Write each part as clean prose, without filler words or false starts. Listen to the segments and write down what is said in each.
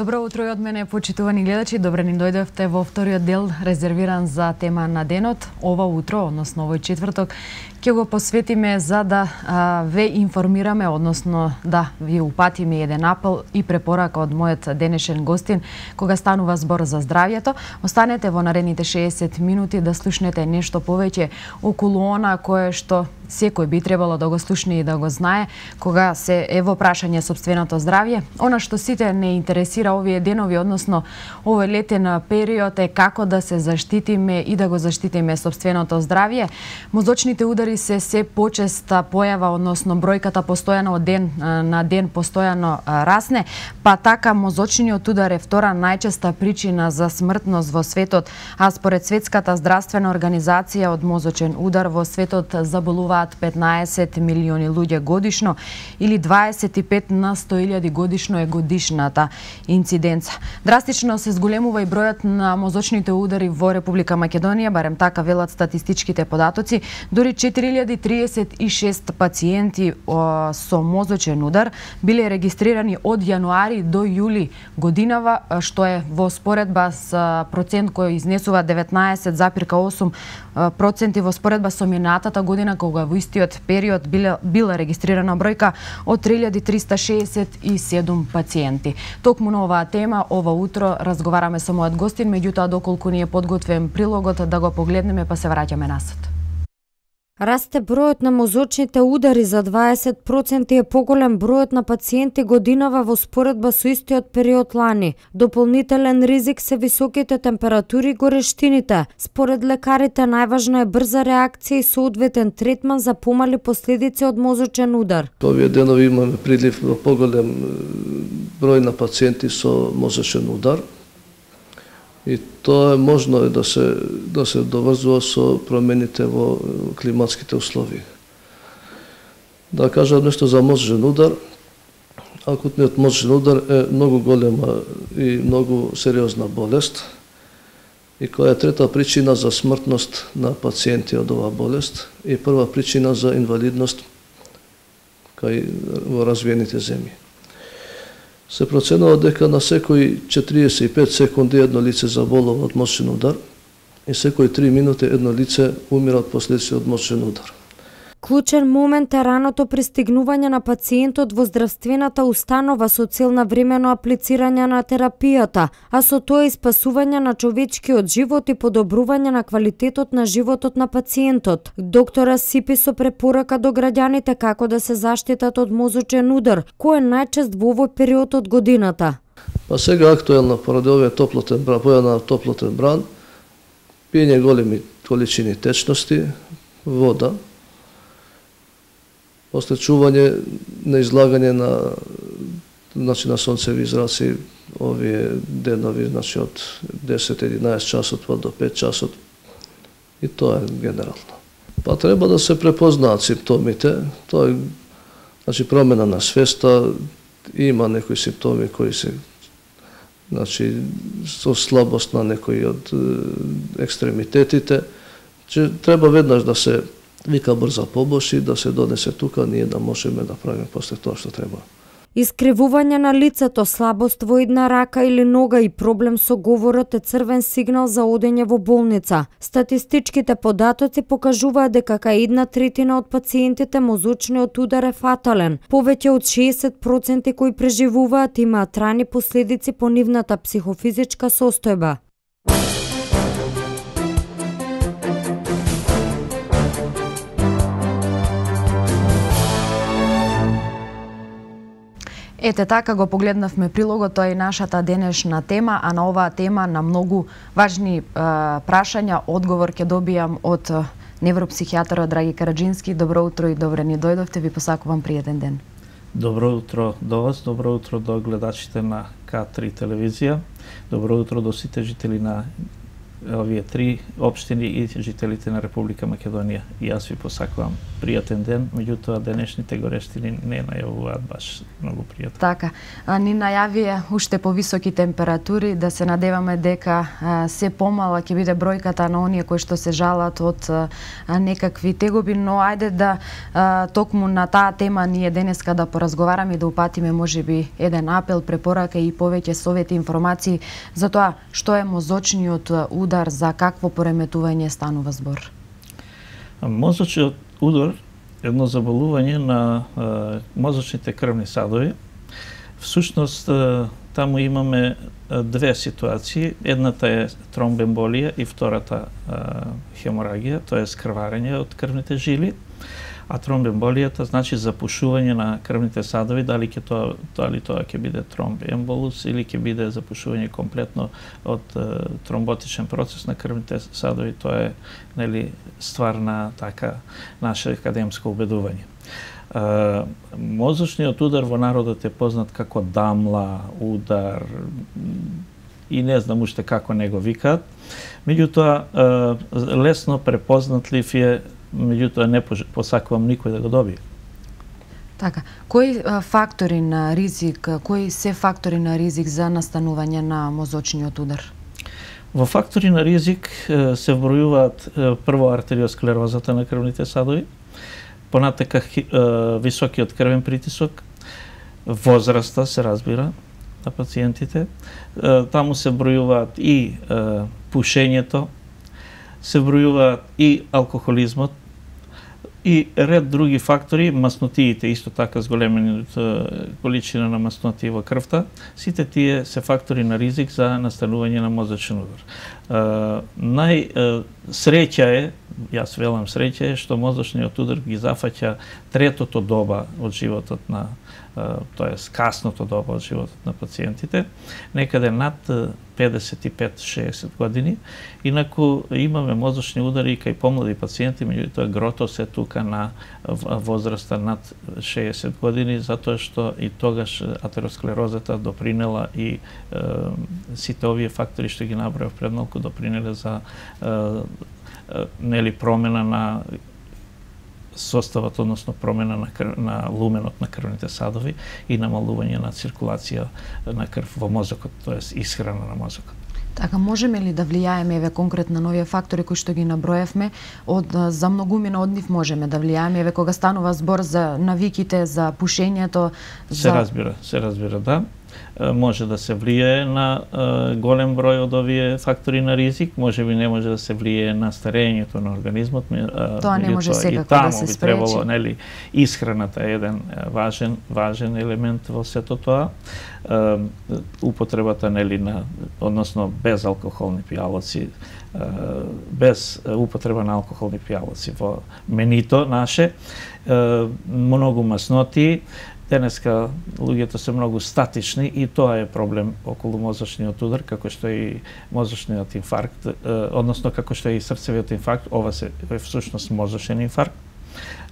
Добро утро и од мене, почитувани гледачи. Добре ни дојдовте во вториот дел резервиран за тема на денот. Ова утро, односно овој четврток, ќе го посветиме за да ве информираме, односно да ви упатиме еден апел и препорака од мојот денешен гостин кога станува збор за здравјето. Останете во наредните 60 минути да слушнете нешто повеќе околу она кое што секој би требало да го слушне и да го знае кога се е во прашање сопственото здравје. Она што сите не интересира овие денови, односно овој летен период, е како да се заштитиме и да го заштитиме сопственото здравје. Мозочните удари се почеста појава, односно бројката постојано од ден на ден постојано расне, па така мозочниот удар е втора најчеста причина за смртност во светот, а според Светската здравствена организација од мозочен удар во светот заболуваат 15 милиони луѓе годишно или 25 на 100.000 годишно е годишната инциденца. Драстично се зголемува и бројот на мозочните удари во Република Македонија, барем така велат статистичките податоци. Дури 4036 пациенти со мозочен удар биле регистрирани од јануари до јули годинава, што е во споредба с процент кој изнесува 19,8% во споредба со минатата година, кога во истиот период била регистрирана бројка од 3367 пациенти. Токму на оваа тема ова утро разговараме со мојот гостин, меѓутоа доколку ни е подготвен прилогот да го погледнеме, па се враќаме насад. Расте бројот на мозочните удари за 20% и е поголем бројот на пациенти годинава во споредба со истиот период лани. Дополнителен ризик се високите температури и горештините. Според лекарите најважна е брза реакција и соодветен третман за помали последици од мозочен удар. Овие денови имаме прилив во поголем број на пациенти со мозочен удар. И тоа е можно да се доврзува со промените во климатските услови. Да кажам нешто за мозочен удар. Акутниот мозочен удар е многу голема и многу сериозна болест и која е трета причина за смртност на пациенти од оваа болест и прва причина за инвалидност кај во развиените земји. Се проценува дека на секои 45 секунди едно лице заболува од мозочен удар и секои 3 минути едно лице умира од последици од мозочен удар. Клучен момент е раното пристигнување на пациентот во здравствената установа со цел на времено аплицирање на терапијата, а со тоа и спасување на човечкиот живот и подобрување на квалитетот на животот на пациентот. Доктора Сипи со препорака до граѓаните како да се заштитат од мозочен удар, кој е најчест во овој период од годината. Па сега актуелно поради овој појава на топлотен бран, пиење големи количини течности, вода, после чување на излагање на сонцеви израци овие денови, од 10-11 часот па до 5 часот, и тоа е генерално. Па треба да се препознаат симптомите, тоа е промена на свеста, има некои симптоми кои се со слабост на некои од екстремитетите, треба веднаш да се вика брза помош и да се донесе тука, ние да можеме да правиме после тоа што треба. Искривување на лицето, слабост во една рака или нога и проблем со говорот е црвен сигнал за одење во болница. Статистичките податоци покажуваат дека кај 1/3 од пациентите мозочниот удар е фатален. Повеќе од 60% кои преживуваат имаат трайни последици по нивната психофизичка состојба. Ете така го погледнавме прилогот, тоа е нашата денешна тема, а на оваа тема на многу важни прашања одговор ќе добијам од невропсихијатарот Драги Караджински. Добро утро и добре ни дојдовте, ви посакувам пријатен ден. Добро утро до вас, добро утро до гледачите на К3 телевизија, добро утро до сите жители на овие 3 општини и жителите на Република Македонија. И јас ви посакувам пријатен ден, меѓутоа денешните горештини не најавуваат баш многу пријатно. Така, ни најавија уште повисоки температури, да се надеваме дека се помала ќе биде бројката на оние кои што се жалат од некакви тегоби, но ајде да токму на таа тема ние денеска да поразговараме и да упатиме можеби еден апел, препорака и повеќе совети, информации за тоа што е мозочниот удар, за какво пореметување станува збор. Мозочниот удар е едно заболување на мозочните крвни садови. Всушност, таму имаме две ситуации. Едната е тромбемболија и втората хеморагија, тоа е скрварење од крвните жили. А тромбемболијата значи запушување на крвните садови, дали тоа ќе биде тромбемболус или ќе биде запушување комплетно од тромботичен процес на крвните садови. Тоа е, нели, ствар на така наше академско убедување. Мозочниот удар во народот е познат како дамла, удар и не знам уште како не го викаат. Меѓутоа, лесно препознатлив е, меѓутоа не посакувам никој да го добие. Така, кои фактори на ризик, кои се фактори на ризик за настанување на мозочниот удар? Во фактори на ризик се вбројуваат прво артериосклерозата на крвните садови, понатака високиот крвен притисок, возраста се разбира на пациентите, таму се вбројуваат и пушењето, се вбројуваат и алкохолизмот, и ред други фактори, маснотиите, исто така зголемената количина на масноти во крвта, сите тие се фактори на ризик за настанување на мозочен удар. Среќа е, јас велам среќа е, што мозочниот удар ги зафаќа третото доба од животот на, тоест касното доба од животот на пациентите, некаде над 55-60 години. Инаку имаме мозочни удари и кај помлади пациенти, меѓутоа грото се тука на возраста над 60 години, затоа што и тогаш атеросклерозата допринела и сите овие фактори што ги набројав пред малку допринеле за нели промена на составот, односно промена на луменот на крвните садови и намалување на циркулација на крв во мозокот, тоест исхрана на мозокот. Така, можеме ли да влијаеме еве конкретно на овие фактори кои што ги наброевме, за многумина од нив можеме да влијаеме, еве кога станува збор за навиките, за пушењето, се разбира, да. Може да се влијае на голем број од овие фактори на ризик, можеби не може да се влијае на старењето на организмот. Тоа не може секако да се спречи. И таму би требало, нели, исхраната е еден важен елемент во сето тоа. Употребата, нели, на, односно безалкохолни пијалоци, без употреба на алкохолни пијалоци во менито наше, многу масноти. Денеска луѓето се многу статични и тоа е проблем околу мозочниот удар, како што и мозочниот инфаркт, односно како што и срцевиот инфаркт, ова се всушност мозочен инфаркт.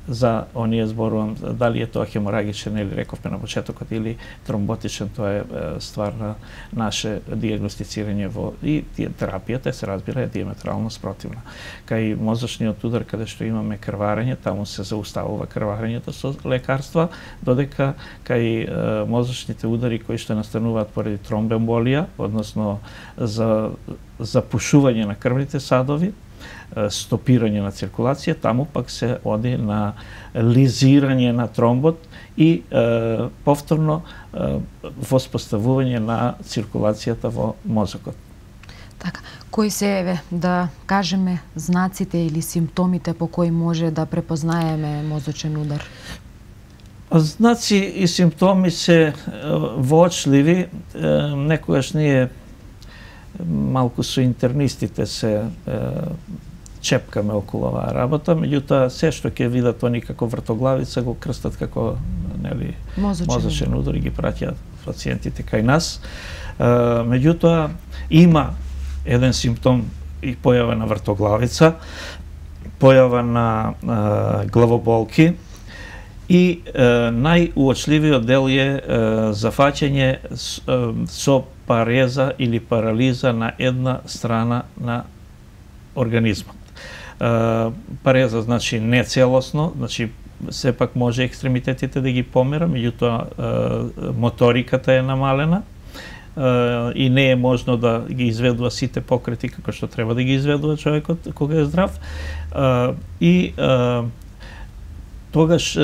За оние зборувам, дали е тоа хеморагичен или рековме на почетокот или тромботичен, тоа е ствар на наше диагностицирање во и терапијата се разбира е диаметрално спротивна. Кај мозочниот удар каде што имаме крварење, таму се зауставува крварењето со лекарства, додека кај мозочните удари кои што настануваат поради тромбемболија, односно за запушување на крвните садови, стопирање на циркулација, таму пак се оди на лизирање на тромбот и повторно воспоставување на циркулацијата во мозокот. Така, кои се, еве, да кажеме, знаците или симптомите по кои може да препознаеме мозочен удар? Знаци и симптоми се воочливи, некогаш ние малку со интернистите се чепкаме околу оваа работа, меѓутоа се што ќе видат они како вртоглавица го крстат како, нели, мозочен удар и ги праќаат пациентите кај нас. Меѓутоа има еден симптом и појава на вртоглавица, појава на главоболки и најуочливиот дел е зафаќање со пареза или парализа на една страна на организмот. Пареза значи не целосно, значи сепак може екстремитетите да ги помера, меѓутоа моториката е намалена и не е можно да ги изведува сите покрети како што треба да ги изведува човекот кога е здрав. И тогаш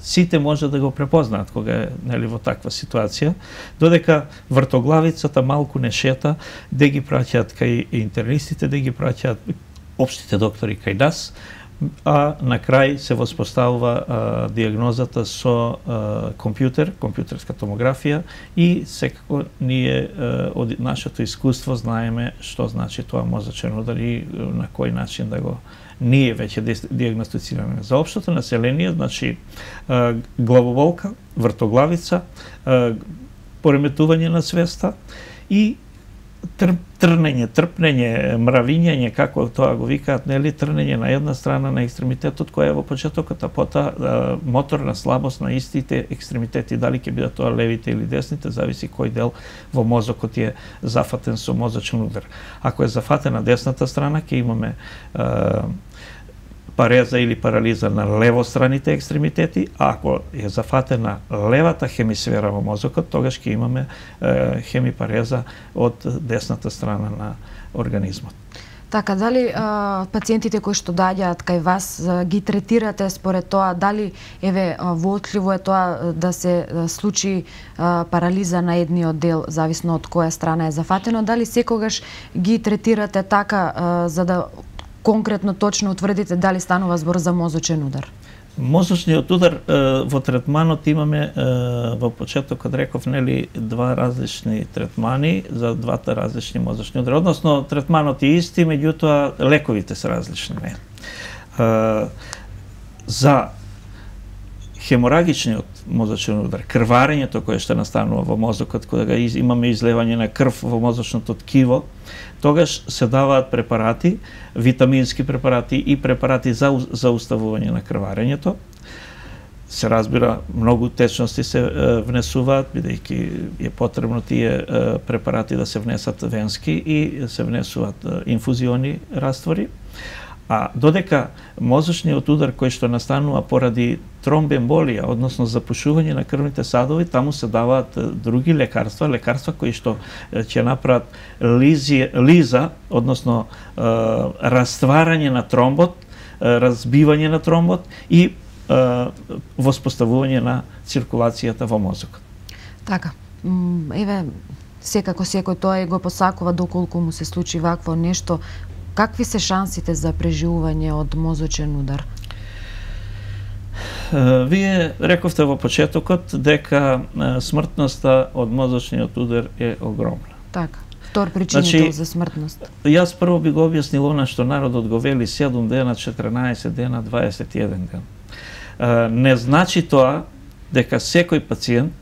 сите може да го препознаат кога е во таква ситуација, додека вртоглавицата малку не шета, да ги праќаат кај интернистите, да ги праќаат општите доктори кај нас, а на крај се воспоставува диагнозата со компјутерска томографија и секако ние од нашето искуство знаеме што значи тоа мозочен удар и на кој начин да го ние веќе диагностицираме. За општото население, значи главоболка, вртоглавица, пореметување на свеста и трпнење, мравињање, како тоа го викаат, нели, трнење на една страна на екстремитетот кој е во почетокот, а потоа моторна слабост на истите екстремитети, дали ќе бидат тоа левите или десните, зависи кој дел во мозокот е зафатен со мозочен удар. Ако е зафатена десната страна, ќе имаме пареза или парализа на левостраните екстремитети, а ако е зафатена левата хемисфера во мозокот, тогаш ќе имаме хемипареза од десната страна на организмот. Така, дали пациентите кои што доаѓаат кај вас ги третирате според тоа, дали воочливо е тоа да се случи парализа на едниот дел, зависно од која страна е зафатено, дали секогаш ги третирате така за да конкретно точно утврдите дали станува збор за мозочен удар? Мозочниот удар во третманот имаме во почетокот реков, нели, два различни третмани за двата различни мозочни удари. Односно третманот е исти, меѓутоа лековите се различни. За хеморагичниот мозочен удар, крварењето кое што настанува во мозокот кога имаме излевање на крв во мозочното ткиво, тогаш се даваат препарати, витамински препарати и препарати за зауставување на крварењето. Се разбира, многу течности се внесуваат, бидејќи е потребно тие препарати да се внесат венски и се внесуваат инфузиони раствори. А додека мозочниот удар кој што настанува поради тромбемболија, односно запушување на крвните садови, таму се даваат други лекарства кои што ќе направат лиза, односно растварање на тромбот, разбивање на тромбот и воспоставување на циркулацијата во мозокот. Така, секако секој тоа го посакува доколку му се случи вакво нешто. Какви се шансите за преживување од мозочен удар? Вие рековте во почетокот дека смртноста од мозочниот удар е огромна. Така, втор причинител за смртност. Јас прво би го објаснил она што народот го вели 7 дена, 14 дена, 21 ден. Не значи тоа дека секој пациент,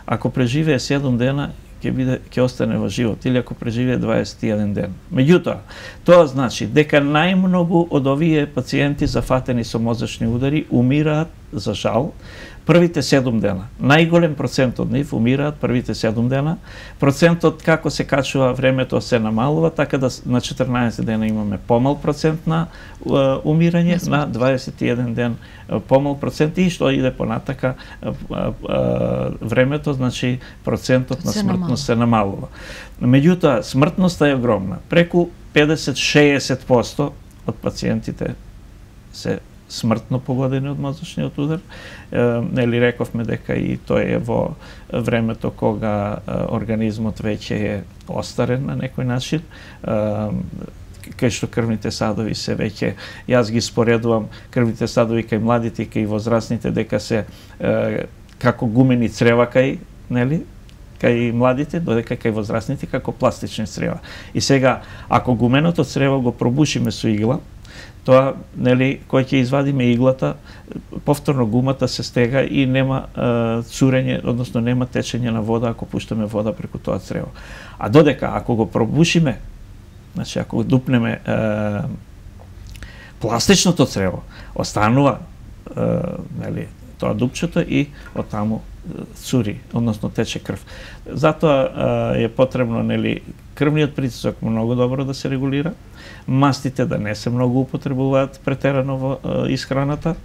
ако преживее 7 дена, ќе остане во живот, или ако преживее 21 ден. Меѓутоа, тоа значи дека најмногу од овие пациенти зафатени со мозочни удари умираат, за жал, првите 7 дена. Најголем процент од нив умираат првите 7 дена. Процентот како се качува времето се намалува, така да на 14 дена имаме помал процент на умирање, на 21 ден помал процент и што иде понатака времето, значи процентот на смртност се намалува. Меѓутоа, смртноста е огромна. Преку 50-60% од пациентите се смртно погодени од мозочниот удар. Нели рековме дека и тој е во времето кога организмот веќе е остарен на некој начин, кај што крвните садови се веќе, јас ги споредувам крвните садови кај младите и кај возрастните дека се како гумени црева кај, нели, кај младите, додека кај возрастните како пластични црева. И сега, ако гуменото црево го пробушиме со игла, тоа, нели, кој ќе извадиме иглата, повторно гумата се стега и нема цурење, односно нема течење на вода ако пуштаме вода преку тоа црево. А додека, ако го пробушиме, значи, ако дупнеме пластичното црево, останува, нели, тоа дупчето и оттаму цури, односно тече крв. Затоа е потребно, нели, крвниот притисок многу добро да се регулира, мастите да не се многу употребуваат претерано во исхраната,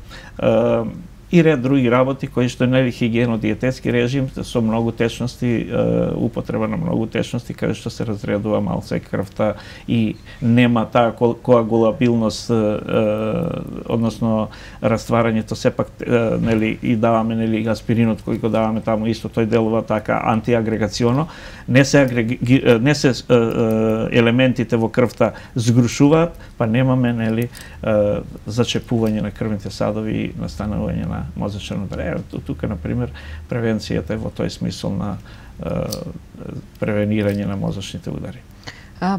и ред други работи кои што нели хигиено-диететски режим со многу течности, употреба на многу течности каде што се разредува малце крвта и нема таа коагулабилност, односно растварањето сепак нели и даваме нели аспиринот кој го даваме таму исто тој делува така антиагрегационо, не се елементите во крвта згрушуваат, па немаме нели зачепување на крвните садови и настанување на мозачен удар. Тука, например, превенцијата е во тој смисол на превенирање на мозачните удари.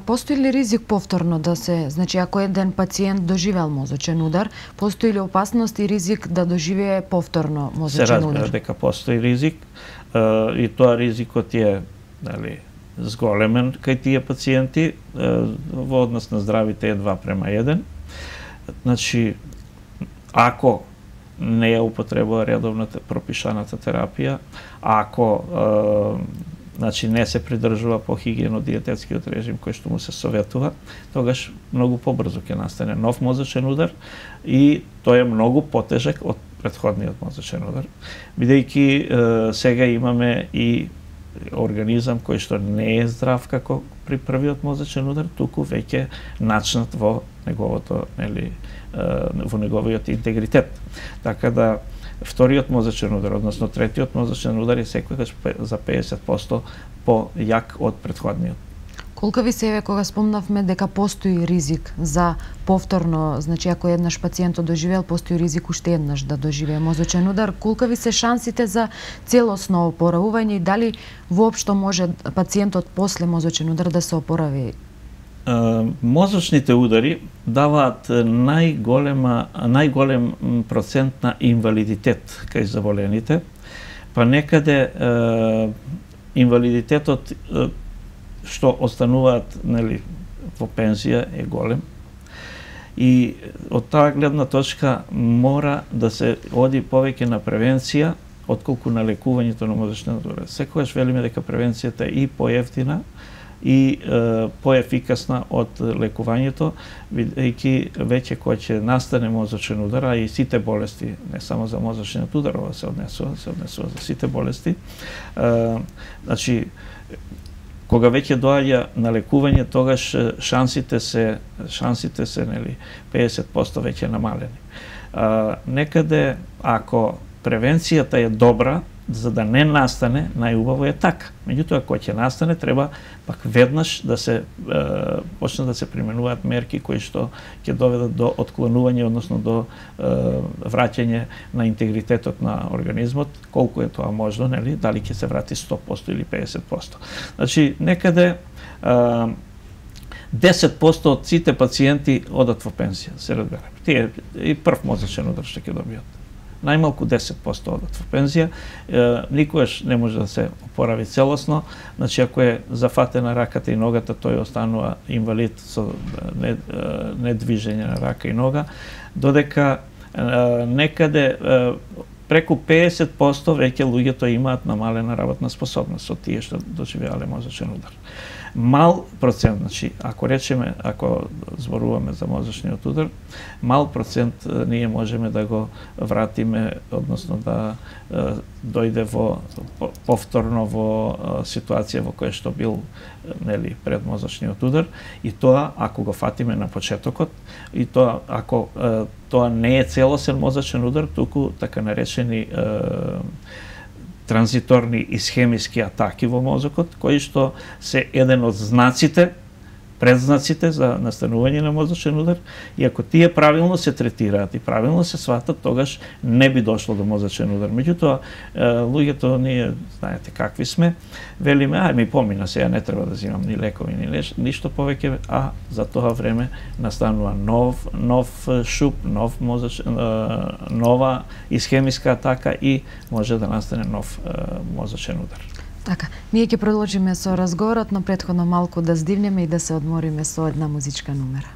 Постои ли ризик повторно да се, значи ако еден пациент доживел мозочен удар, постои ли опасност и ризик да доживее повторно мозочен удар? Се разбира дека постои ризик и тоа ризикот е нели зголемен кај тие пациенти, во однос на здравите е 2:1. Значи, ако не ја употребува редовната пропишаната терапија, ако значи не се придржува по хигиено-диететскиот режим кој што му се советува, тогаш многу побрзо ќе настане нов мозачен удар и тој е многу потежак од претходниот мозачен удар, бидејќи сега имаме и организам кој што не е здрав како при првиот мозачен удар, туку веќе начнат во неговото нели во неговиот интегритет. Така да вториот мозачен удар, односно третиот мозачен удар е секогаш за 50% појак од претходниот. Колка ви се еве кога спомнавме дека постои ризик за повторно, значи ако еднаш пациентот доживел, постои ризик уште еднаш да доживее мозочен удар, колка ви се шансите за целосно опоравување и дали воопшто може пациентот после мозочен удар да се опорави? Мозочните удари даваат најголем процент на инвалидитет кај заболените, па некаде инвалидитетот што остануваат нели во пензија е голем. И од таа гледна точка мора да се оди повеќе на превенција отколку на лекувањето на мозочен удар. Секогаш велиме дека превенцијата е и поевтина и поефикасна од лекувањето, бидејќи веќе кога ќе настане мозочен удар, а и сите болести, не само за мозочниот удар, ова се однесува за сите болести. Значи, кога веќе доаѓа на лекување, тогаш шансите се нели 50% веќе намалени. Некаде ако превенцијата е добра, за да не настане, најубаво е така. Меѓутоа, кога ќе настане, треба пак веднаш да се почнат да се применуваат мерки кои што ќе доведат до отклонување, односно до враќање на интегритетот на организмот, колку е тоа можно, нели, дали ќе се врати 100% или 50%. Значи, некаде 10% од сите пациенти одат во пензија, се разбереме. Тие и прв мозочен удар што ќе добијат. Најмалку 10% одат во пензија, никогаш не може да се опорави целосно, значи ако е зафатена раката и ногата, тој останува инвалид со недвижење на рака и нога, додека некаде преку 50% веќе луѓето имаат намалена работна способност од тие што доживеале мозочен удар. Мал процент, значи, ако зборуваме за мозочниот удар, мал процент ние можеме да го вратиме, односно да дојде повторно во ситуација во која што бил нели пред мозочниот удар, и тоа ако го фатиме на почетокот, и тоа ако тоа не е целосен мозочен удар, туку така наречени транзиторни исхемиски атаки во мозокот, кои што се еден од знаците, предзнаците за настанување на мозочен удар, и ако тие правилно се третираат и правилно се сватат, тогаш не би дошло до мозочен удар. Меѓутоа, луѓето, ние знаете какви сме, велиме, ми помина сега, не треба да земам ни лекови, ни ништо повеќе, а за тоа време настанува нов шуп, нова исхемиска атака и може да настане нов мозочен удар. Така, ние ќе продолжиме со разговорот, но претходно малку да здивнеме и да се одмориме со една музичка номера.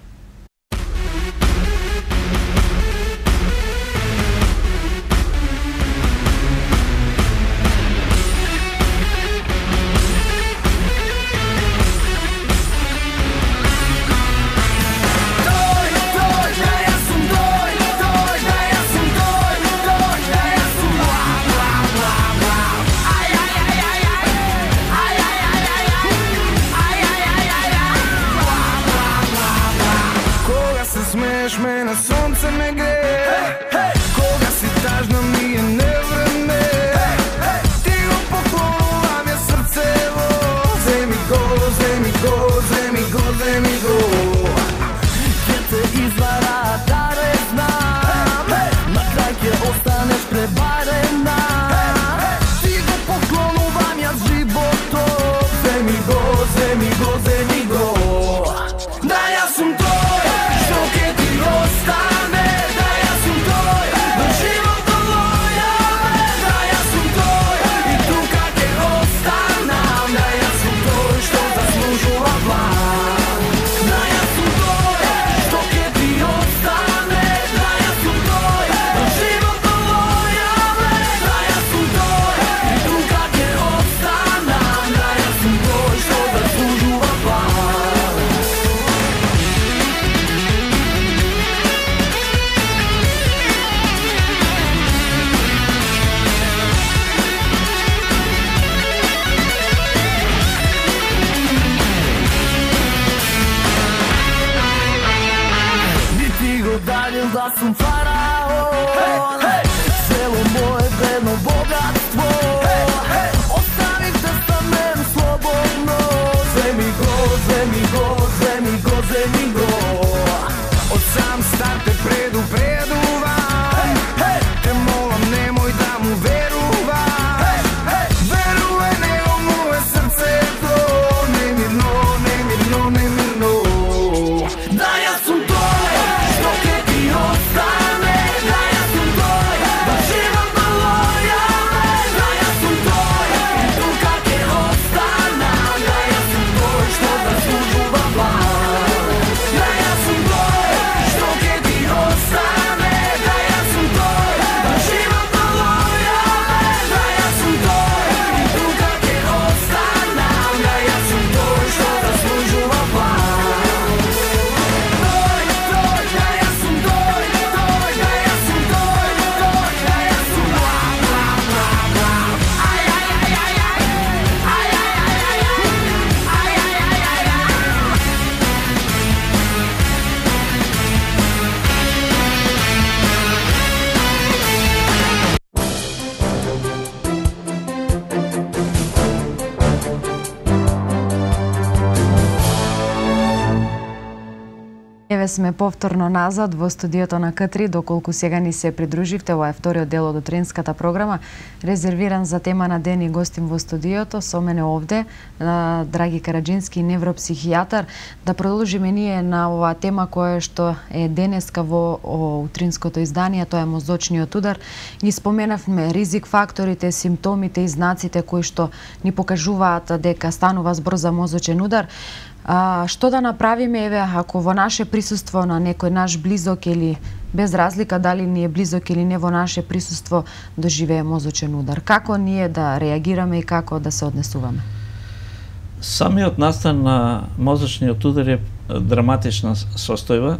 Еве сме повторно назад во студиото на К3, доколку сега ни се придруживте, ова е вториот дел од утринската програма, резервиран за тема на ден и гостим во студиото, со мене овде, Драги Караджински, невропсихијатар, да продолжиме ние на оваа тема која што е денеска во утринското издание, тоа е мозочниот удар. Ги споменавме ризик факторите, симптомите и знаците кои што ни покажуваат дека станува збор за мозочен удар. Што да направиме, еве, ако во наше присуство на некој наш близок или без разлика дали ни е близок или не, во наше присуство доживее мозочен удар? Како ние да реагираме и како да се однесуваме? Самиот настан на мозочниот удар е драматична состојба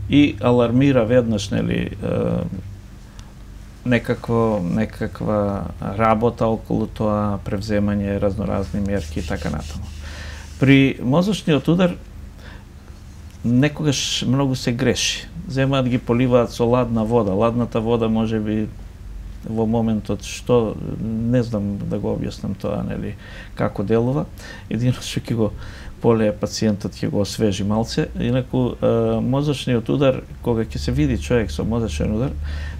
и алармира веднаш, нели, некаква работа околу тоа, превземање, разноразни мерки и така натаму. При мозочниот удар некогаш многу се греши. Земаат ги поливаат со ладна вода. Ладната вода можеби во моментот што не знам да го објаснам тоа, нели, како делува. Едино што ќе го полее пациентот, ќе го освежи малце. Инаку мозочниот удар, кога ќе се види човек со мозочен удар,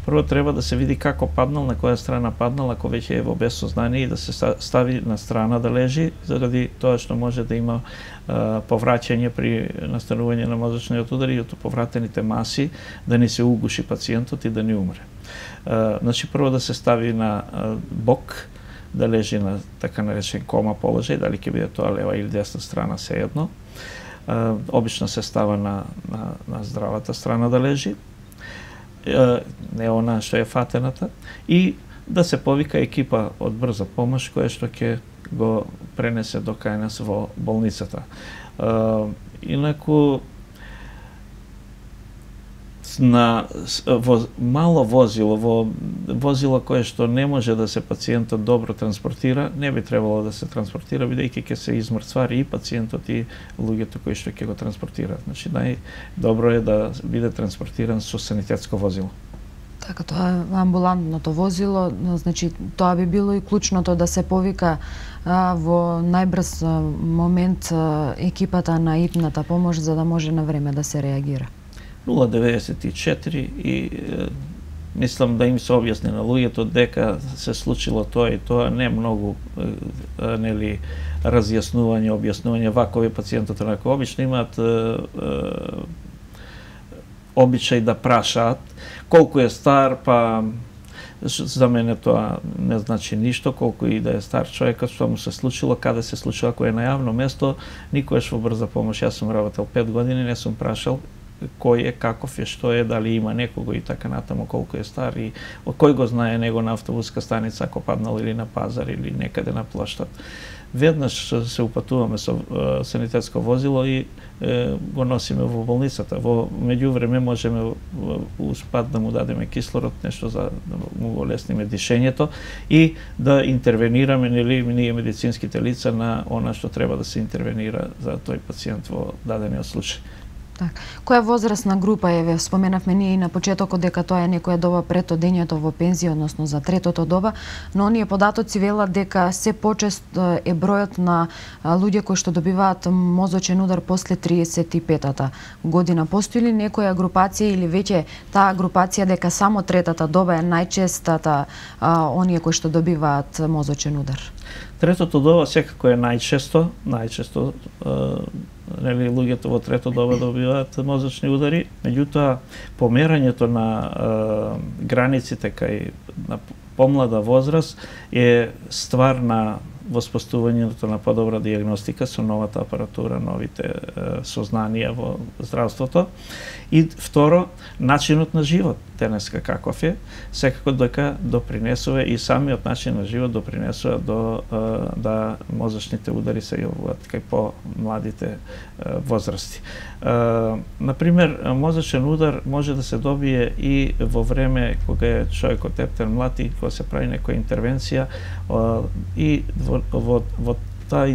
прво треба да се види како паднал, на која страна паднал, ако веќе е во безсознание, и да се стави на страна да лежи, заради тоа што може да има повраќање при настанување на мозочниот удар и од повратените маси да не се угуши пациентот и да не умре. Значи, прво да се стави на бок, да лежи на така наречен кома положај, дали ќе биде тоа лева или десна страна, се едно. Обично се става на здравата страна да лежи, не она што е фатената, и да се повика екипа од брза помош која што ќе го пренесе до кај нас во болницата. Инаку во мало возило, во возило кое што не може да се пациентот добро транспортира, не би требало да се транспортира, бидејќи ќе се измрцвари и пациентот и луѓето кои што ќе го транспортираат. Значи, најдобро е да биде транспортиран со санитетско возило. Така, тоа е амбулантното возило, значи тоа би било и клучното да се повика во најбрз момент екипата на итната помош за да може на време да се реагира. 094 и мислам да им се објасни на луѓето дека се случило тоа и тоа, не многу нели разјаснување, објаснување, вакови пациентот онако обично имаат обичај да прашаат колку е стар, па за мене тоа не значи ништо, колку и да е стар човекот, што му се случило, каде се случило, ако е на јавно место, никогаш во брза помош. Јас сум работел 5 години, не сум прашал кој е, каков е, што е, дали има некого и така натаму, колку е стар и кој го знае него на автобуска станица, ако паднал или на пазар или некаде на плаштат. Веднаш се упатуваме со санитетско возило и го носиме во болницата. Во меѓувреме можеме успат да му дадеме кислород, нешто за да му го лесниме дишењето и да интервенираме, нели, ние медицинските лица на она што треба да се интервенира за тој пациент во дадениот случај. Так. Која возрастна група е, споменавме ние и на почетокот дека тоа е некоја доба пред одењето во пензија, односно за третото доба, но оние податоци велат дека се почест е бројот на луѓе кои што добиваат мозочен удар после 35-та година. Постои ли некоја групација или веќе таа групација дека само третата доба е најчестата оние кои што добиваат мозочен удар? Третото доба секако е најчесто нели, луѓето во трето доба добиваат мозочни удари, меѓутоа померањето на границите кај на помлада возраст е ствар на воспоставувањето на подобра диагностика со новата апаратура, новите сознанија во здравството. И второ, начинот на живот денеска каков е, секако дека допринесува и самиот начин на живот допринесува до да мозочните удари се јавуваат кај по-младите возрасти. Например, мозочен удар може да се добие и во време кога е човекот ептен млад и кога се прави некоја интервенција и во таа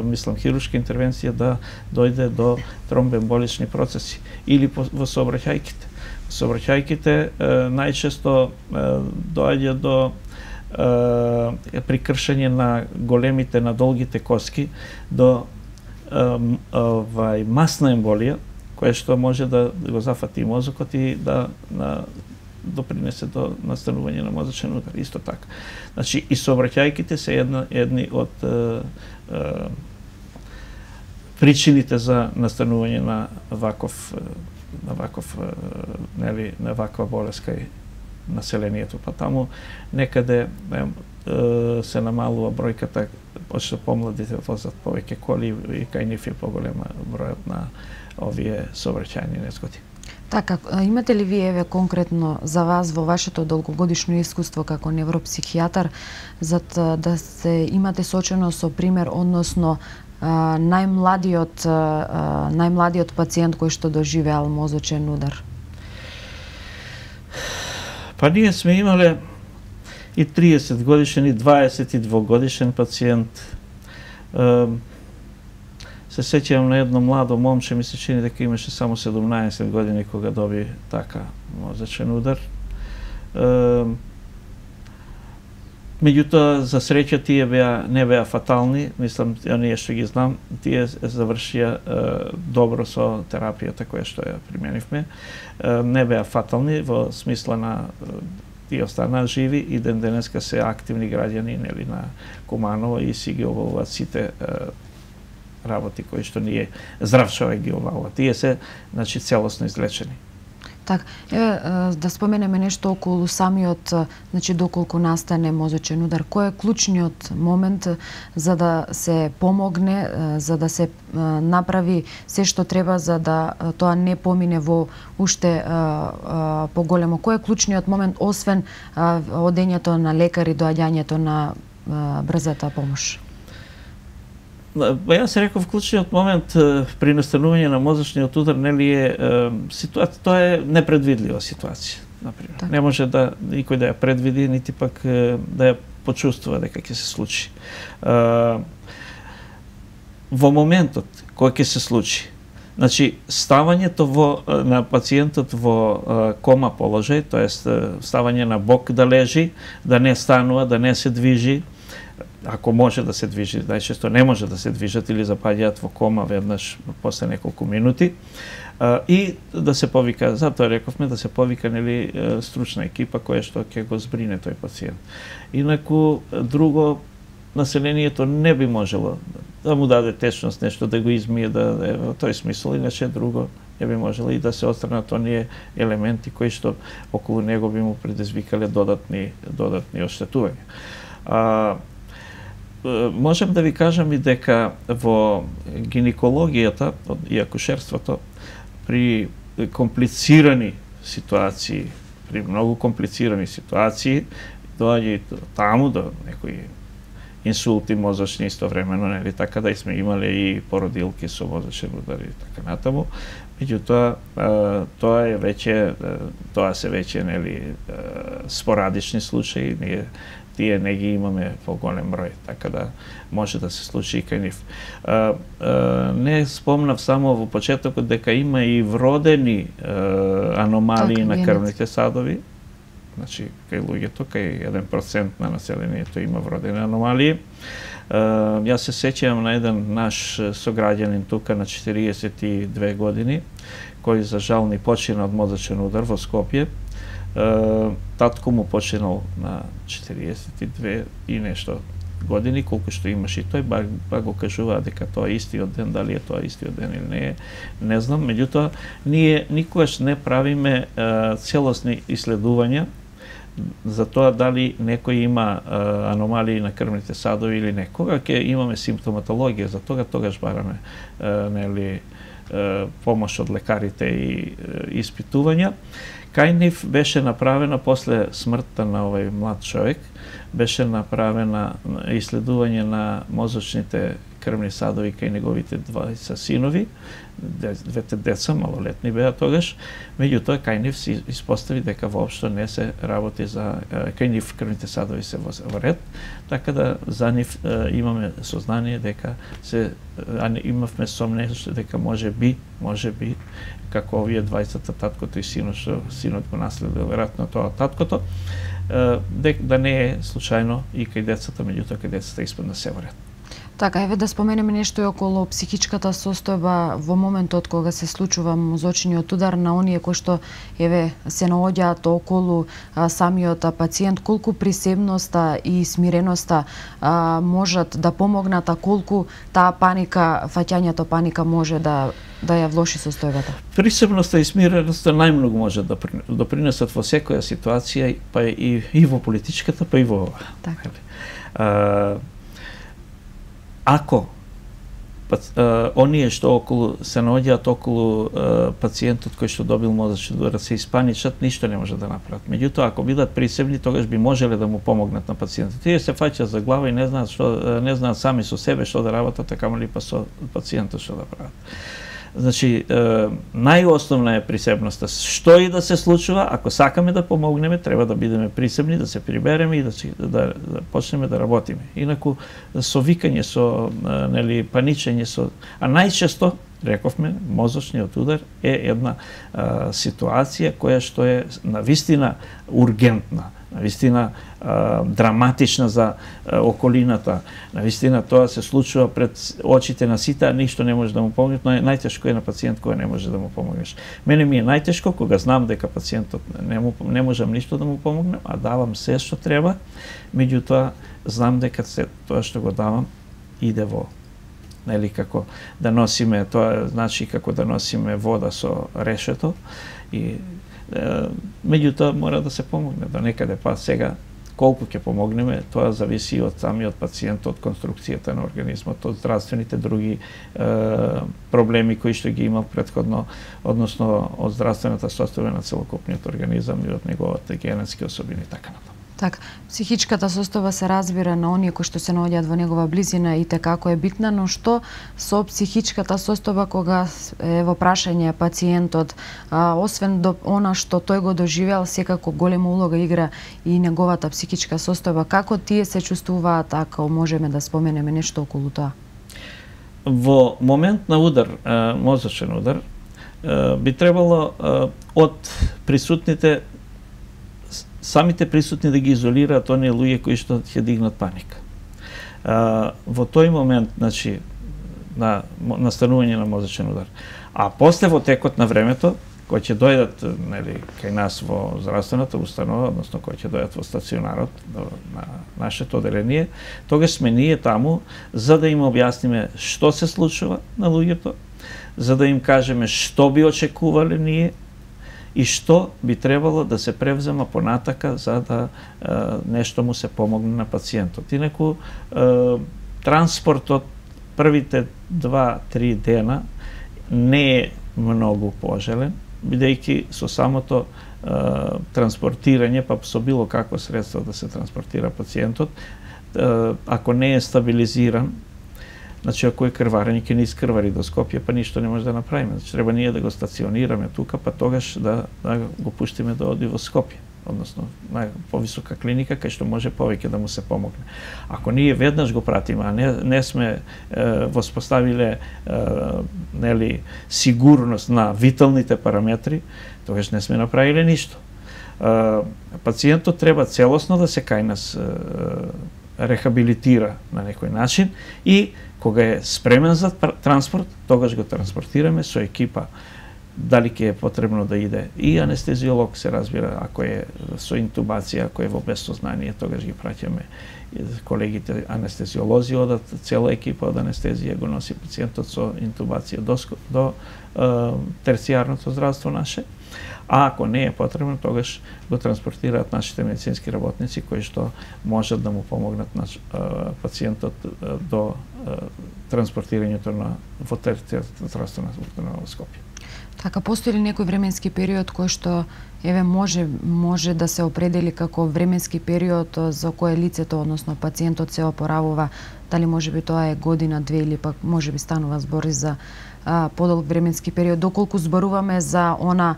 мислам хируршка интервенција да дојде до тромбоемболични процеси или во сообраќајките. Сообраќајките најчесто доаѓа до при кршење на големите, на долгите коски, до масна емболија кое што може да го зафати мозокот и да допринесе до настанување на мозочен удар, исто така. Значи, и сообраќајките се едни од причините за настанување на ваква болест кај населението. Па таму некаде се намалува бројката, пошто помладите возат повеќе коли и кај нив е поголема бројот на овие сообраќајни незгоди. Така, имате ли вие конкретно за вас во вашето долгогодишно искуство како невропсихијатар за да се имате сочено со пример, односно најмладиот пациент кој што доживеал мозочен удар? Па ние сме имале и 30 годишен и 22 годишен пациент. Се сеќавам на едно младо момче, ми се чини дека имаше само 17 години кога доби така мозочен удар. Меѓутоа, за среќа, тие не беа фатални, мислам, ние што ги знам, тие завршија добро со терапијата која што ја применивме. Не беа фатални во смисла на тие останаа живи и ден денеска се активни граѓани на Куманово и си ги обавуваат сите работи кои што ние здрав човек ги обавува. Тие се, значи, целосно излечени. Так, да споменеме нешто околу самиот, значи, доколку настане мозочен удар. Кој е клучниот момент за да се помогне, за да се направи се што треба за да тоа не помине во уште поголемо? Кој е клучниот момент, освен одењето на лекари, доаѓањето на брзата помош? Јас реков, клучниот момент при настанување на мозочниот удар нели е ситуација, тоа е непредвидлива ситуација, например. Так. Не може да никој да ја предвиди, нити пак да ја почувствува дека ќе се случи. Во моментот кој ќе се случи, значи ставањето на пациентот во кома положај, тоест ставање на бок да лежи, да не станува, да не се движи, ако може да се движи, најчесто не може да се движат или запаѓаат во кома веднаш после неколку минути, и да се повика, затоа рековме да се повика нели стручна екипа која што ќе го збрине тој пациент. Инаку друго населението не би можело да му даде течност, нешто да го измие, во тој смисол, иначе друго не би можело и да се отстранат оние елементи кои што околу него би му предизвикале додатни оштетувања. Можем да ви кажам и дека во гинекологијата и акушерството при комплицирани ситуации, при многу комплицирани ситуации, доаѓа и таму до некои инсулти мозочни истовремено, нели, така да сме имале и породилки со мозочен удар и така натаму. Меѓутоа, тоа се веќе нели спорадични случаи, тие не ги имаме во голем број, така да може да се случи и кај нив. Не спомнав само во почетокот дека има и вродени аномалии на крвните садови, значи кај луѓето, кај 1% на населението има вродени аномалии. Јас се сеќавам на еден наш сограѓанин тука на 42 години, кој за жал ни почина од мозочен удар во Скопје. Татко му починал на 42 и нешто години, колку што имаш и тој, ба го кажува дека тоа е истиот ден, дали е тоа истиот ден или не е, не знам. Меѓутоа, ние никогаш не правиме целосни исследувања за тоа дали некој има аномалии на крвните садови или не. Кога ќе имаме симптоматологија за тога, тогаш бараме помош од лекарите и испитувања. Кај нив беше направена, после смртта на овој млад човек, беше направена исследување на мозочните крвни садови кај неговите двајца синови, двете деца, малолетни беа тогаш, меѓутоа кај нив се испостави дека воопшто не се работи кај нив крвните садови се во ред, така да за нив имаме сознание дека имавме сомнение дека може би, како овие двајцата, таткото и синот, што синот го наследил веројатно тоа таткото, да не е случајно и кај децата, меѓутоа кај децата испадна се во ред. Така, еве да споменеме нешто и околу психичката состојба во моментот кога се случува мозочниот удар на оние кои што еве се наоѓаат околу самиот пациент, колку присебноста и смиреноста можат да помогнат, а колку таа паника, фаќањето паника може да ја влоши состојбата? Присебноста и смиреноста најмногу може да допринесат во секоја ситуација, па и во политичката, па и во ова. Така. Ако оние што се наоѓаат околу пациентот кој што добил мозочен удар се испаничат, ништо не може да направат. Меѓутоа, ако бидат присебни, тогаш би можеле да му помогнат на пациентот. Тие се фаќаат за глава и не знаат сами со себе што да работат, а камоли па со пациентот што да прават. Значи, најосновна е присебноста. Што и да се случува, ако сакаме да помогнеме, треба да бидеме присебни, да се прибереме и да почнеме да работиме. Инаку, со викање, со паничење, а најчесто, рековме, мозочниот удар е една ситуација која што е навистина ургентна, навистина драматична за околината. Навистина тоа се случува пред очите на сите, а ништо не може да му помогне, но најтешко е на пациент кој не може да му помогнеш. Мене ми е најтешко кога знам дека пациентот не можам ништо да му помогнем, а давам се што треба, меѓутоа знам дека тоа што го давам иде во како да носиме, тоа значи како да носиме вода со решето и меѓутоа мора да се помогне до некаде, па сега колку ќе помогнеме, тоа зависи од самиот пациент, од конструкцијата на организмот, од здравствените други проблеми кои што ги имал претходно, односно од здравствената состојба на целокупниот организам и од неговите генетски особини и така натаму. Така, психичката состојба се разбира на оние кои што се наоѓаат во негова близина и како е битна, но што со психичката состојба кога е во прашање пациентот, освен до она што тој го доживеал, секако голема улога игра и неговата психичка состојба. Како тие се чувствуваат, ако можеме да споменеме нешто околу тоа? Во момент на удар, мозочен удар, би требало од присутните самите присутни да ги изолираат оние луѓе кои што ќе дигнат паника. Во тој момент, значи, на настанување на мозочен удар. А после во текот на времето, кои ќе дојдат кај нас во здравствената установа, односно кои ќе дојдат во стационарот, на нашето оделение, тогаш сме ние таму за да им објасниме што се случува на луѓето, за да им кажеме што би очекувале ние, и што би требало да се превзема понатака за да нешто му се помогне на пациентот. Инаку, транспортот првите 2-3 дена не е многу пожелен, бидејќи со самото транспортирање, па со било какво средство да се транспортира пациентот, ако не е стабилизиран, значи, ако е крварење, ќе не искрвари до Скопје, па ништо не може да направиме. Значи, треба ние да го стационираме тука, па тогаш да го пуштиме да оди во Скопје, односно на повисока клиника, кај што може повеќе да му се помогне. Ако ние веднаш го пратиме, а не сме воспоставиле сигурност на виталните параметри, тогаш не сме направиле ништо. Пациентот треба целосно да се кај нас рехабилитира на некој начин и кога е спремен за транспорт, тогаш го транспортираме со екипа. Дали ќе е потребно да иде и анестезиолог, се разбира, ако е со интубација, ако е во безсознание, тогаш ги праќаме колегите анестезиолози, одат цела екипа од анестезија, го носи пациентот со интубација до терцијарното здравство наше. А ако не е потребно, тогаш го транспортираат нашите медицински работници кои што можат да му помогнат на пациентот до транспортирањето во терцијарното здравство на Скопје. Така, постои ли некој временски период кој што може да се определи како временски период за кој лицето, односно пациентот се опоравува, дали можеби тоа е година, 2 или пак можеби станува збор за подолг временски период, доколку зборуваме за она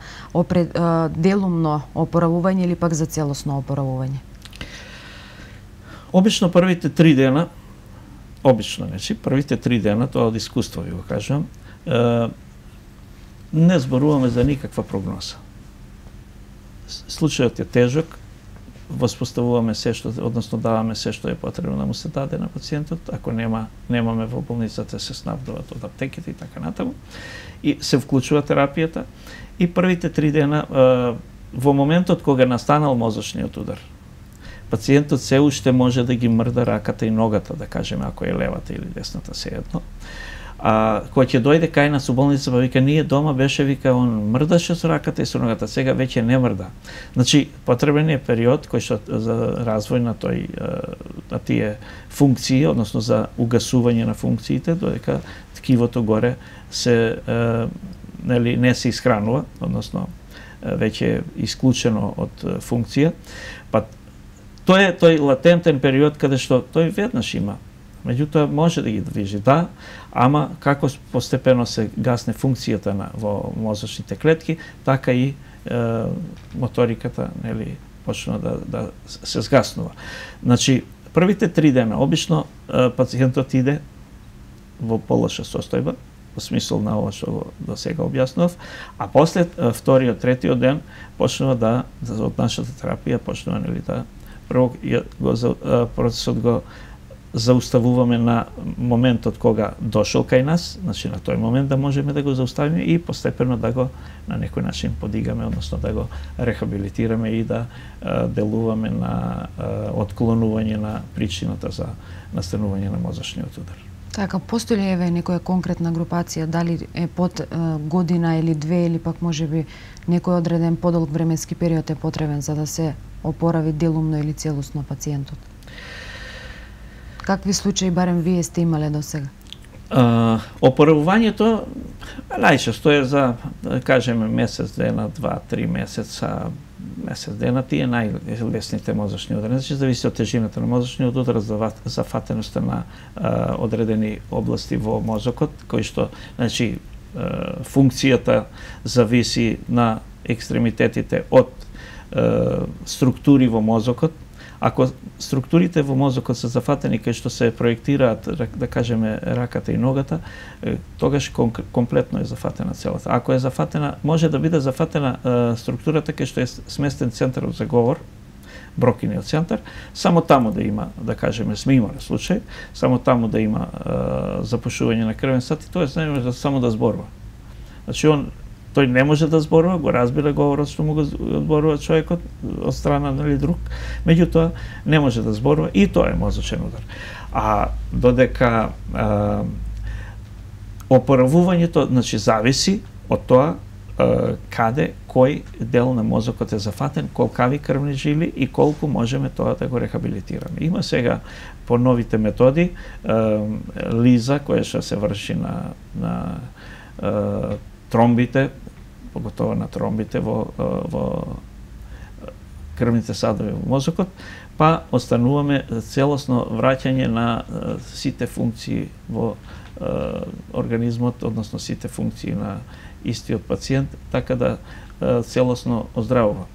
делумно опоравување или пак за целосно опоравување? Обично првите 3 дена, првите 3 дена, тоа од искуство ви го кажам, не зборуваме за никаква прогноза. Случајот е тежок, воспоставуваме се што, односно даваме се што е потребно да му се даде на пациентот, ако немаме во болницата се снабдуваат од аптеките и така натаму. И се вклучува терапијата и првите 3 дена во моментот кога настанал мозочниот удар, пациентот се уште може да ги мрда раката и ногата, да кажеме, ако е левата или десната, се едно. А кој ќе дојде кај нас у болница, па вика, ние дома беше, вика, он мрдаше со раката и со ногата, сега веќе не мрда. Значи, потребен е период кој што за развој на на тие функции, односно за угасување на функциите, додека ткивото горе се не се исхранува, односно веќе е исклучено од функција. Па тој латентен период каде што тој веднаш има. Меѓутоа може да ги движи, да, ама како постепено се гасне функцијата во мозочните клетки, така и моториката, нели, почна да се згаснува. Значи, првите 3 дена обично пациентот иде во полоша состојба, во смисол на ова што до сега објаснував, а после вториот, третиот ден почнува од нашата терапија почнува, нели, прво процесот го зауставуваме на моментот кога дошол кај нас, значи на тој момент да можеме да го зауставиме и постепено да го на некој начин подигаме, односно да го рехабилитираме и да делуваме на отклонување на причината за настанување на мозочниот удар. Така, постои ли еве некоја конкретна групација, дали е под година или 2 или пак можеби некој одреден подолг временски период е потребен за да се опорави делумно или целосно пациентот? Какви случаи барем вие сте имале до сега? Опоравувањето најчесто е за, да кажеме, месец дена, 2-3 месеца, месец дена, тие најлесните мозочни удари. Значи, зависи од тежината на мозочниот удар, зафатеноста на одредени области во мозокот, кои што, значи, функцијата зависи на екстремитетите од структури во мозокот. Ако структурите во мозокот се зафатени кај што се проектираат, да кажеме, раката и ногата, тогаш комплетно е зафатена целата. Ако е зафатена, може да биде зафатена структурата кај што е сместен центарот за говор, брокиниот центар, само таму да има, да кажеме, сме имале случај, само таму да има запушување на крвен сат и тоа не може само да зборува. Значи, тој не може да зборува, го разбира говорот што му го зборува човекот од страна, нали, друг, меѓутоа не може да зборува и тоа е мозочен удар. А додека опоравувањето, значи, зависи од тоа каде, кој дел на мозокот е зафатен, колкави крвни жили и колку можеме тоа да го рехабилитираме. Има сега по новите методи лиза која што се врши на тромбите, поготово на тромбите во крвните садови во мозокот, па остануваме целосно враќање на сите функции во организмот, односно сите функции на истиот пациент, така да целосно оздравува.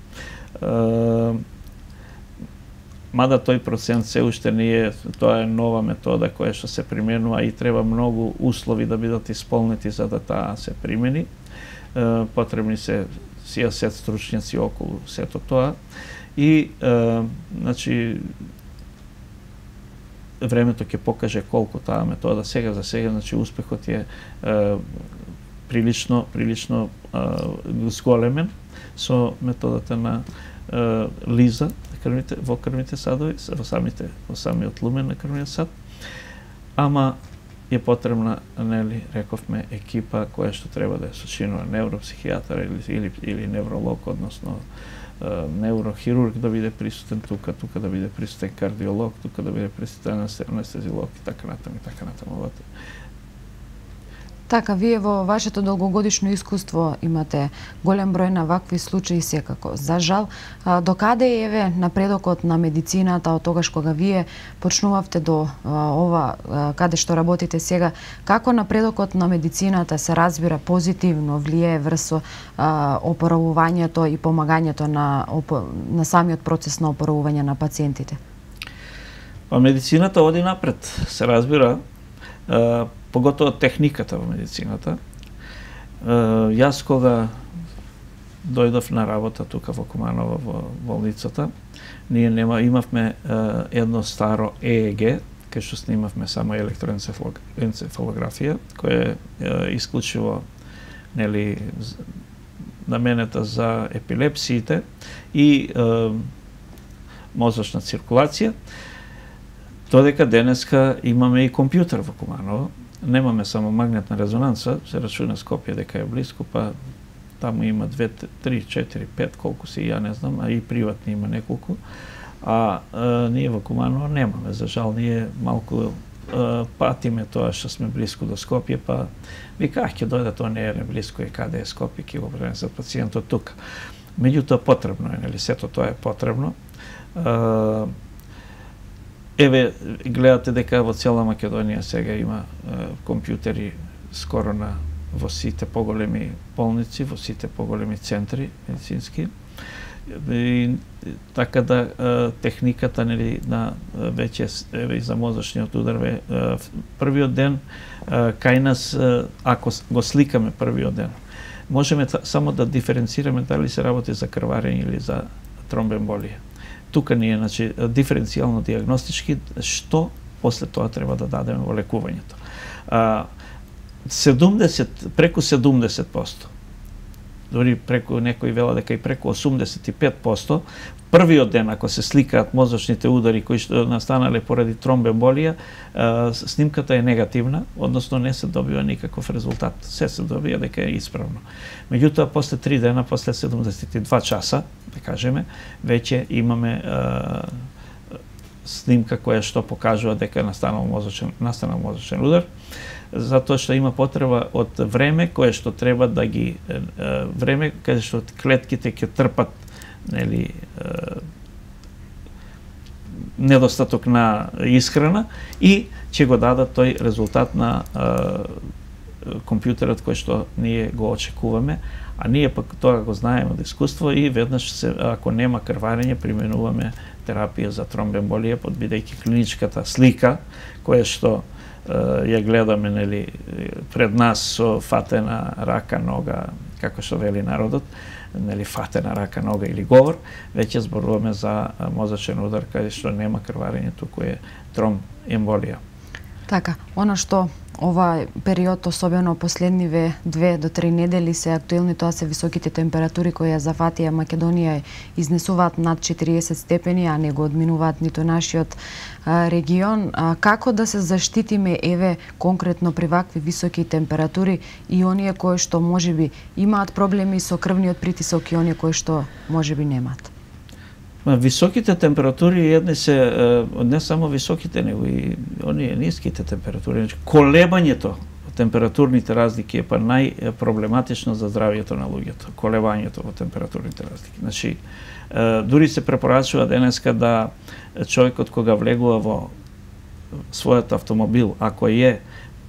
Мада тој процент се уште не е, тоа е нова метода која што се применува и треба многу услови да бидат исполнети за да таа се примени. Потребни се сет стручњаци околу сето тоа и значи времето ќе покаже колку таа метода сега за сега, значи успехот е прилично зголемен со методата на лиза во крвните садови, во самиот лумен на крвниот сад, ама е потребна, нели, рековме, екипа која што треба да е сочинува невропсихијатар или невролог, односно неврохирург да биде присутен тука да биде присутен кардиолог, тука да биде присутен анестезиолог и така натаму. Така, вие во вашето долгогодишно искуство имате голем број на вакви случаи секако. За жал, докаде еве напредокот на медицината од тогаш кога вие почнувавте до ова каде што работите сега, како напредокот на медицината се разбира позитивно влијае врз опоравувањето и помагањето на самиот процес на опоравување на пациентите? Па медицината оди напред, се разбира, поготово техниката во медицината. Јас кога дојдов на работа тука во Куманово во болницата. Ние имавме едно старо ЕЕГ, кај што снимавме само електроенцефалографија, која е исклучиво наменета за епилепсиите и мозочна циркулација. Додека денеска имаме и компјутер во Куманово. Немаме само магнетна резонанса, се рачуна Скопје дека е близко, па таму има 2, 3, 4, 5, колку си, ја не знам, а и приватни има неколку. А ние во Куманово немаме. За жал, ние малку патиме тоа што сме близко до Скопје, па виках ќе дојде, тоа не е близко и каде е Скопје, ќе го пренесат пациентот тука. Меѓутоа потребно е, сето тоа е потребно. Еве, гледате дека во цела Македонија сега има компјутери скоро во сите поголеми болници, во сите поголеми центри медицински. И така да техниката на веќе еве за мозочниот удар првиот ден кај нас, ако го сликаме првиот ден, можеме само да диференцираме дали се работи за крварење или за тромбоемболија. Тука ние, значи, диференцијално диагностички, што после тоа треба да дадеме во лекувањето. Преку 70%, дори преку некои вела дека и преку 85%, првиот ден, ако се сликаат мозочните удари кои што настанале поради тромбоемболија, снимката е негативна, односно не се добива никаков резултат. Се добива дека е исправно. Меѓутоа, после 3 дена, после 72 часа, да кажеме, веќе имаме снимка која што покажува дека настанал мозочен удар, затоа што има потреба од време кое што треба да ги време каде што клетките ќе трпат недостаток на исхрана и ќе го дадат тој резултат на компјутерот кој што ние го очекуваме, а ние пак тоа го знаеме од искуство и веднаш ако нема крварење применуваме терапија за тромбоемболија, бидејќи клиничката слика која што ја гледаме пред нас со фатена рака, нога, како што вели народот, фатена рака, нога или говор, веќе зборуваме за мозочен удар каде што нема крварење, туку е тромбоемболија. Така, она што ова период, особено последниве 2 до 3 недели се актуелни, тоа се високите температури кои ја зафатија Македонија, изнесуваат над 40 степени, а не го одминуваат ниту нашиот регион. Како да се заштитиме еве конкретно при вакви високи температури и оние кои што можеби имаат проблеми со крвниот притисок и оние кои што можеби немаат? Високите температури едни се не само високите, него и оние ниските температури. Колебањето, температурните разлики е па најпроблематично за здравјето на луѓето. Колебањето во температурните разлики. Значи, дури се препорачува денеска да човекот кога влегува во својот автомобил, ако е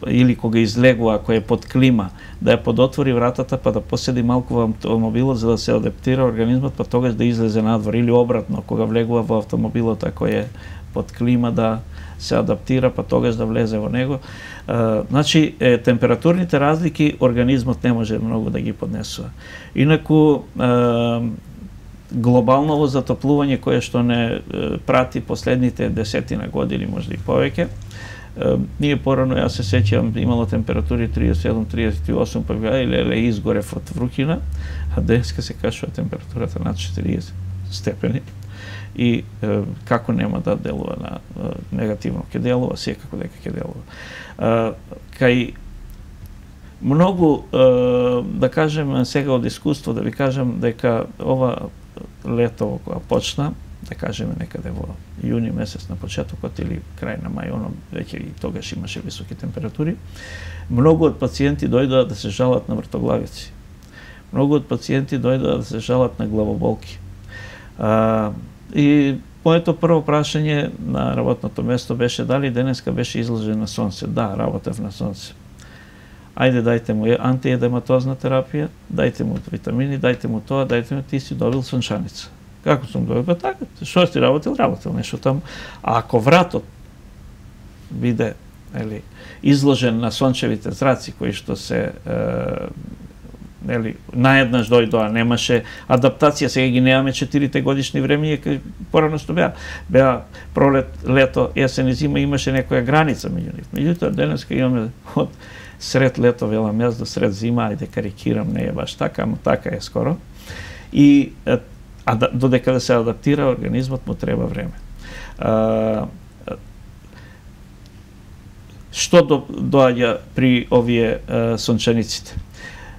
или кога излегува, ако е под клима, да ја подотвори вратата па да поседи малку во автомобилот за да се адаптира организмот, па тогаш да излезе надвор, или обратно, кога влегува во автомобилот ако е под клима да се адаптира, па тогаш да влезе во него. Значи, температурните разлики организмот не може многу да ги поднесува. Инаку, глобалново затоплување кое што не прати последните 10 години, може и повеќе, ние порано, јас се сеќавам, имало температури 37-38, па леле изгорев од врукина, а денеска се качува температурата над 40 степени и како нема да делува на негативно, ќе делува, секако дека ќе делува. Кај многу, да кажем, сега од искуство, да ви кажем дека ова лето кога почна, да кажеме некаде во јуни месец на почетокот или крај на мај, веќе и тогаш имаше високи температури. Многу од пациенти дојдоа да се жалат на вртоглавици. Многу од пациенти дојдоа да се жалат на главоболки. И моето прво прашање на работното место беше дали денеска беше изложен на сонце. Да, работев на сонце. Ајде, дајте му антиедематозна терапија, дајте му витамини, дајте му тоа, дајте му, ти си добил сончаница. Како сум добил? Па така, што си работил нешто таму. А ако вратот биде изложен на сончевите зраци кои што се нели, наеднаш дојдоа, немаше адаптација, сега ги немаме 4 годишни времења, порано што беа пролет, лето, есен и зима, имаше некоја граница меѓу нив. Меѓутоа, денеска имаме од сред лето, велам јас, до сред зима, ајде карикирам, не е баш така, ама така е скоро. И додека да се адаптира организмот му треба време. Што доаѓа при овие сончаниците?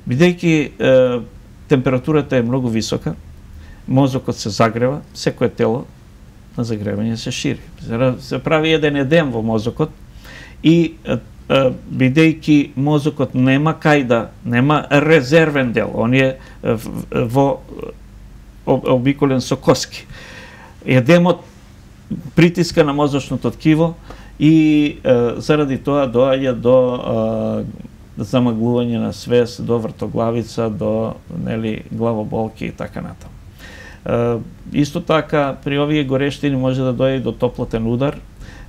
Бидејќи температурата е многу висока, мозокот се загрева, секое тело на загревање се шири. Се прави еден едем во мозокот и бидејќи мозокот нема кај да, нема резервен дел, он е обиколен со коски. Едемот притиска на мозочното ткиво и заради тоа доаѓа до замаглување на свест, до вртоглавица, до главоболки и така натаму. Исто така, при овие горештини може да дојде до топлотен удар,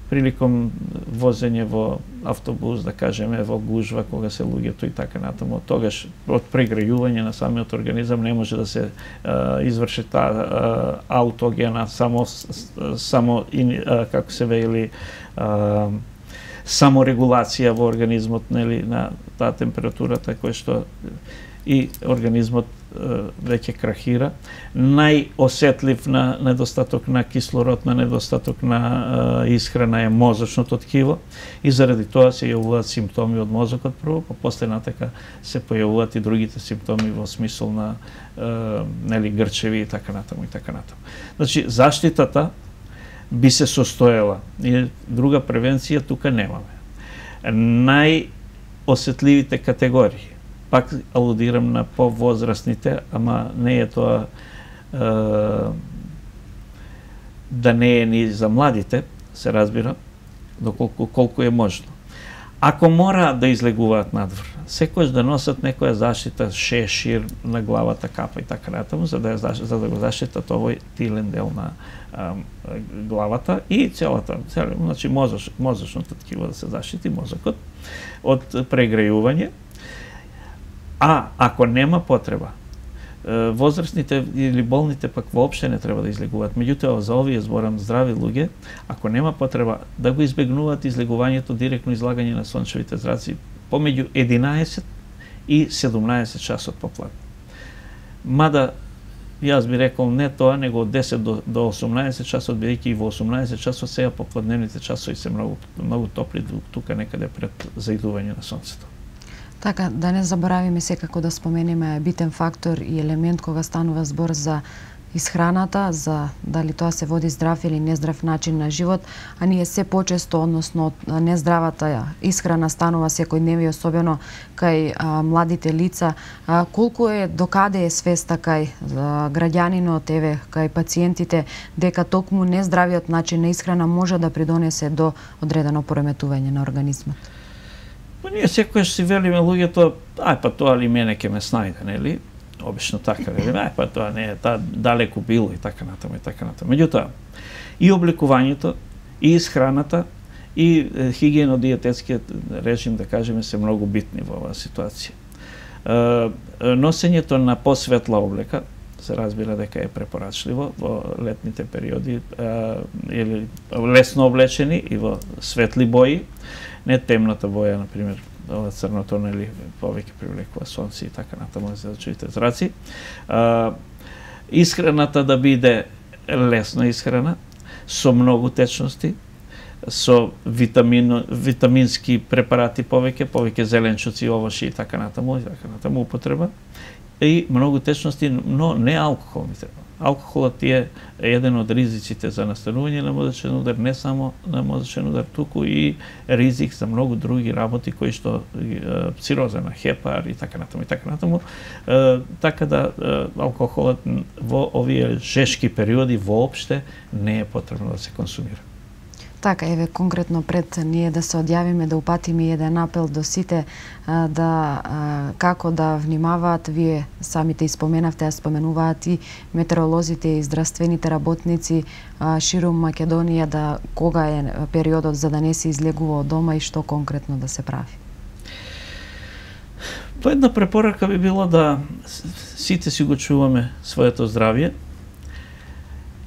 приликом возење во автобус, да кажеме, во гужва, кога се луѓето и така натаму. Тогаш, од прегрејување на самиот организам не може да се изврши таа аутогена, само како се вели, саморегулација во организмот, нели, на таа температурата, која што и организмот веќе крахира. Најосетлив на недостаток на кислород, на недостаток на исхрана е мозочното ткиво и заради тоа се јавуваат симптоми од мозокот прво, па после натака се појавуваат и другите симптоми во смисол на нели грчеви и така натаму и така натаму. Значи заштитата би се состоела и друга превенција тука немаме. Најосетливите категории, пак алудирам на повозрастните, ама не е тоа да не е ни за младите, се разбира, доколку колку е можно. Ако мора да излегуваат надвор, секојаш да носат некоја заштита, шешир на главата, капа и така натаму, за да го заштитат овој тилен дел на главата и целата, значи мозочното ткиво да се заштити, мозокот, од прегрејување. А ако нема потреба, возрастните или болните пак воопште не треба да излегуваат. Меѓутоа, за овие зборам здрави луѓе, ако нема потреба да го избегнуваат излегувањето, директно излагање на сончевите зраци помеѓу 11 и 17 часот попладне. Мада јас би рекол не тоа, него од 10 до 18 часот, бидејќи и во 18 часот сега попладневните часови се многу топли тука некаде пред заидување на сонцето. Така, да не заборавиме секако да спомениме битен фактор и елемент кога станува збор за исхраната, за дали тоа се води здрав или нездрав начин на живот, а ние се почесто, односно нездравата исхрана станува секојдневно, особено кај младите лица. Колку е, докаде е свеста кај граѓанинот, еве, кај пациентите, дека токму нездравиот начин на исхрана може да придонесе до одредено пореметување на организмот? Ние секојаш си велиме луѓето, ај па тоа ли мене ке ме снајде, нели? Обично така велиме, ај па тоа не е, таа далеку било и така натаму и така натаму. Меѓутоа, и облекувањето, и исхраната, и хигиено-диететскиот режим, да кажеме, се многу битни во оваа ситуација. Носењето на посветла облека, се разбира дека е препорачливо во летните периоди, или лесно облечени и во светли бои, не темната боја, например, ова црното, нели, повеќе привлекува сонце и така натаму за да чуете зраци. Исхраната да биде лесна исхрана, со многу течности, со витамински препарати повеќе зеленчуци, овоши и така натаму употреба, и многу течности, но не алкохолни треба. Алкохолот е еден од ризиците за настанување на мозочен удар, не само на мозочен удар, туку и ризик за многу други работи кои што цироза на хепар и така натаму и така натаму. Така да алкохолот во овие жешки периоди воопште не е потребно да се консумира. Така, еве, конкретно пред ние да се одјавиме, да упатиме еден апел до сите како да внимаваат. Вие самите испоменавте, споменуваат и метеоролозите и здравствените работници ширум Македонија, да кога е периодот за да не се излегува од дома и што конкретно да се прави? Една препорака би било да сите си го чуваме своето здравје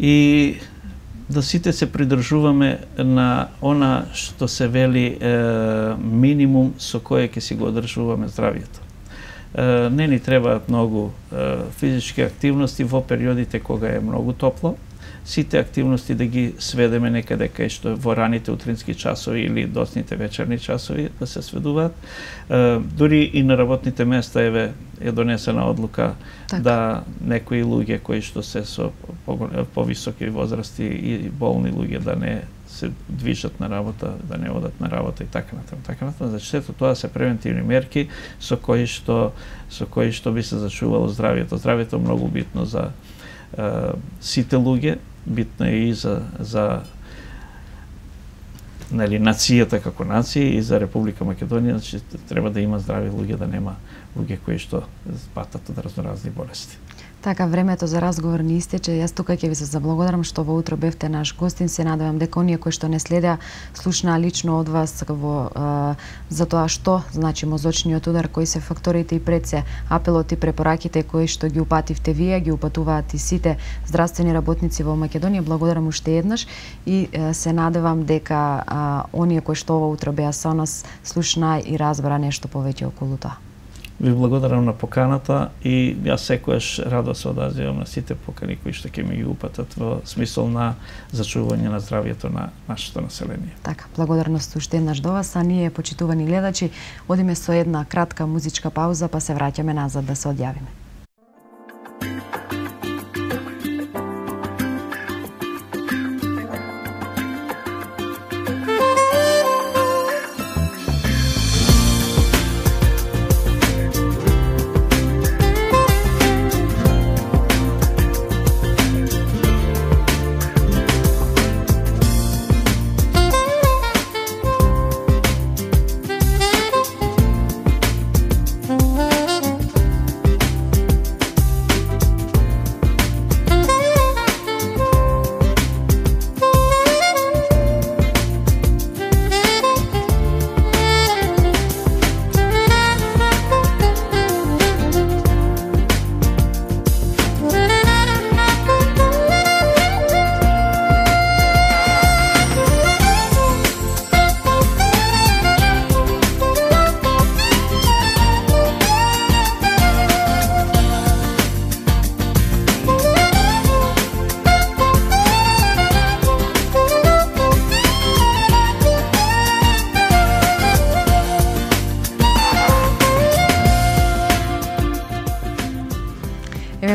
и да сите се придржуваме на она што се вели минимум со кое ќе си го одржуваме здравјето. Не ни требаат многу физички активности во периодите кога е многу топло. Сите активности да ги сведеме некаде кај што во раните утрински часови или досните вечерни часови да се сведуваат. Дури и на работните места е донесена одлука да некои луѓе кои што се со повисоки возрасти и болни луѓе да не се движат на работа, да не одат на работа и така натаму. Значи сето тоа се превентивни мерки со кои што би се зачувало здравјето. Здравјето е многу битно за сите луѓе, битно е и за нацијата како нација и за Република Македонија, значи треба да има здрави луѓе, да нема луѓе кои што патат од разноразни болести. Така, времето за разговор ни истече. Јас тука ќе ви се заблагодарам што во утро бевте наш гостин. Се надевам дека оние кои што не следеа слушнаа лично од вас за тоа што значи мозочниот удар, кои се факторите и пред се апелот и препораките кои што ги упативте вие, ги упатуваат и сите здравствени работници во Македонија. Благодарам уште еднаш и се надевам дека оние кои што ова утро беа со нас слушнаа и разбра нешто повеќе околу тоа. Ви благодарам на поканата и јас секојаш радо се одазивам на сите покани кои што ќе ми ги упатат во смисол на зачување на здравјето на нашето население. Така, благодарност уште еднаш до вас, а ние, почитувани гледачи, одиме со една кратка музичка пауза, па се враќаме назад да се одјавиме.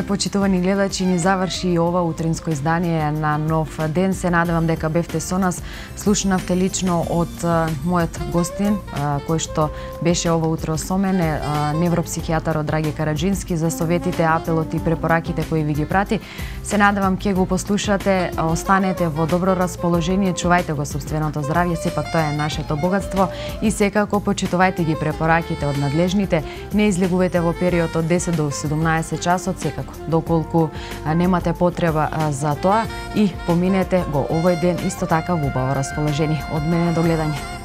Почитувани гледачи, ни заврши и ова утринско издание на Нов ден. Се надевам дека бевте со нас, слушнавте лично од мојот гостин, кој што беше ова утро со мене, невропсихијатарот Драги Караджински, за советите, апелот и препораките кои ви ги прати. Се надевам ќе го послушате, останете во добро расположение, чувајте го собственото здравје, сепак тоа е нашето богатство и секако почитувајте ги препораките од надлежните, не излегувате во период од 10 до 17 часот, секако доколку немате потреба за тоа и поминете го овој ден исто така во убаво расположение. Од мене до гледање.